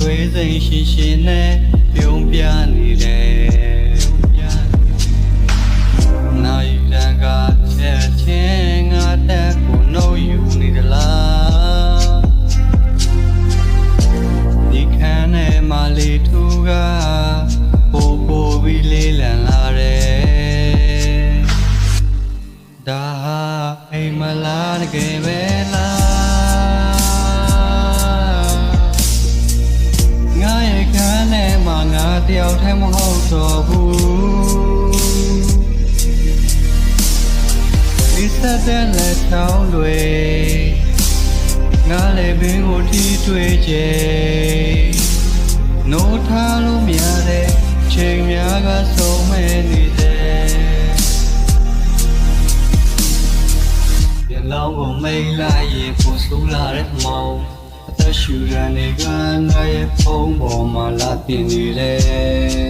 တွေးစိမ်ရှိရှိနဲ့ပြုံးပြနေတယ်နိုင်တန်ကချက်ချင်းငါတက်ကိုနှုတ်ယူနေသလားဒီခန်းထဲမှာလေထူကပိုပြီးလေးလံလာတယ်ဒါဟာအိမ်မလားတကယ်ပဲလားငါရဲ့ခန်းထဲမှာငါတယောက်တည်းမဟုတ်တော့ဘူးဒီစတဲ့လက်ချောင်းတွေငါလည်းဘင်းကိုတီးတွေ့ချေနိုးထားလို့မရတဲ့ချိန်များကဆုံးမဲနေတယ်ပြန်လောင်းကိုမိတ်လိုက်ရင်ပို့ဆိုးလာတဲ့မောင်အသက်ရှူရန်တွေကငါရဲ့ဖုံးပေါ်မှာလာတင်နေတယ်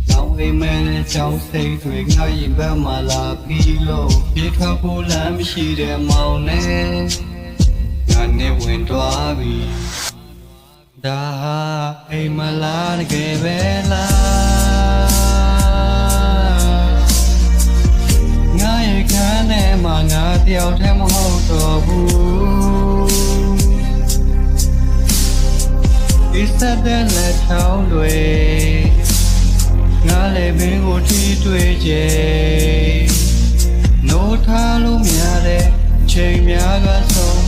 နောင်အိမ်မဲနဲ့ကြောင်းစိတ်တွေငါရင်ဘက်မှာလာပြီးလို့ပြေထွက်ဖို့လမ်းမရှိတဲ့မောင်နဲ့ငါနဲ့ဝင်သွားပြီဒါဟာအိမ်မလားတကယ်ပဲလားငါရဲ့ခန်းထဲမှာငါတယောက်တည်းမဟုတ်တော့ဘူးဒီစတဲ့လက်ချောင်းတွေငါလည်းဘင်းကိုတီးတွေ့ချေနိုးထားလို့မရတဲ့ချိန်များကဆုံး